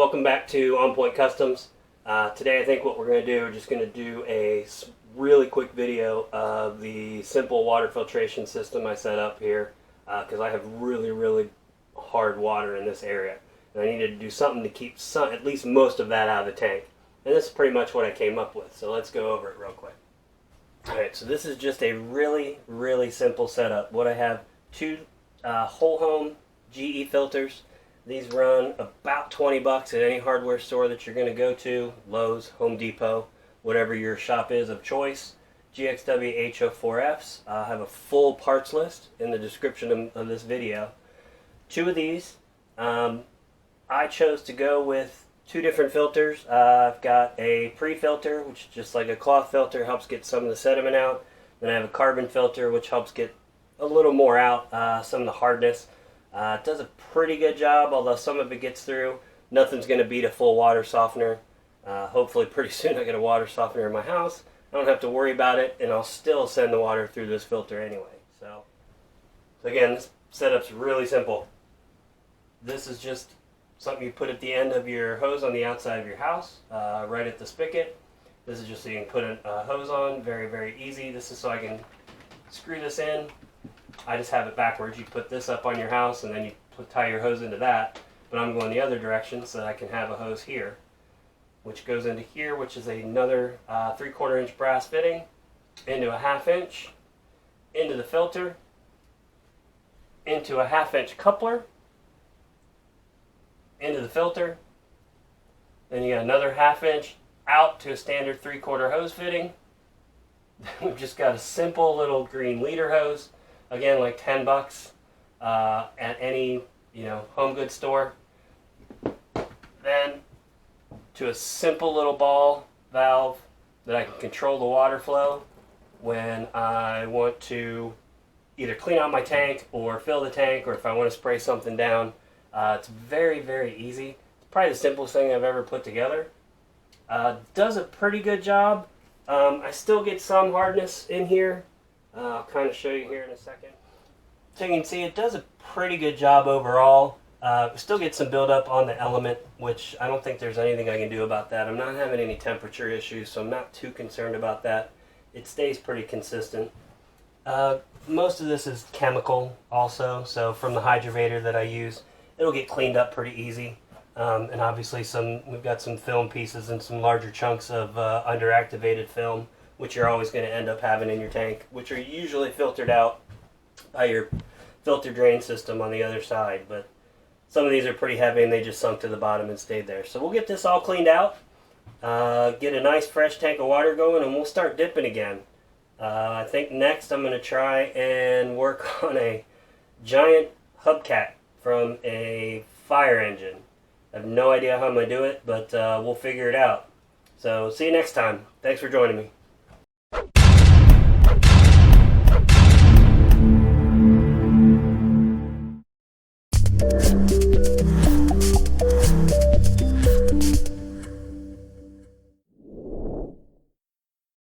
welcome back to On Point Customs. Today I think what we're going to do, we're just going to do a really quick video of the simple water filtration system I set up here because I have really hard water in this area. And I needed to do something to keep at least most of that out of the tank. And this is pretty much what I came up with, so let's go over it real quick. Alright, so this is just a really simple setup. What I have, two whole home GE filters. These run about 20 bucks at any hardware store that you're going to go to, Lowe's, Home Depot, whatever your shop is of choice. GXW HO4Fs. I have a full parts list in the description of this video. Two of these, I chose to go with two different filters. I've got a pre-filter, which is just like a cloth filter, helps get some of the sediment out. Then I have a carbon filter, which helps get a little more out, some of the hardness. It does a pretty good job, although some of it gets through. Nothing's going to beat a full water softener. Hopefully pretty soon I get a water softener in my house. I don't have to worry about it, and I'll still send the water through this filter anyway. So again, this setup's really simple. This is just something you put at the end of your hose on the outside of your house, right at the spigot. This is just so you can put a hose on, very easy. This is so I can screw this in. I just have it backwards. You put this up on your house and then you tie your hose into that, but I'm going the other direction so that I can have a hose here, which goes into here, which is another 3/4 inch brass fitting, into a 1/2 inch, into the filter, into a 1/2 inch coupler, into the filter, then you got another 1/2 inch out to a standard 3/4 hose fitting. We've just got a simple little green leader hose. Again, like 10 bucks at any home goods store. Then to a simple little ball valve that I can control the water flow when I want to either clean out my tank or fill the tank, or if I want to spray something down. It's very easy. It's probably the simplest thing I've ever put together. Does a pretty good job. I still get some hardness in here. I'll kind of show you here in a second. So you can see it does a pretty good job overall. Still get some buildup on the element, which I don't think there's anything I can do about that. I'm not having any temperature issues, so I'm not too concerned about that. It stays pretty consistent. Most of this is chemical also, so from the hydrovator that I use, it'll get cleaned up pretty easy. And obviously we've got some film pieces and some larger chunks of underactivated film, which you're always going to end up having in your tank, which are usually filtered out by your filter drain system on the other side. But some of these are pretty heavy and they just sunk to the bottom and stayed there. So we'll get this all cleaned out, get a nice fresh tank of water going, and we'll start dipping again. I think next I'm going to try and work on a giant hubcap from a fire engine. I have no idea how I'm going to do it, but we'll figure it out. So see you next time. Thanks for joining me.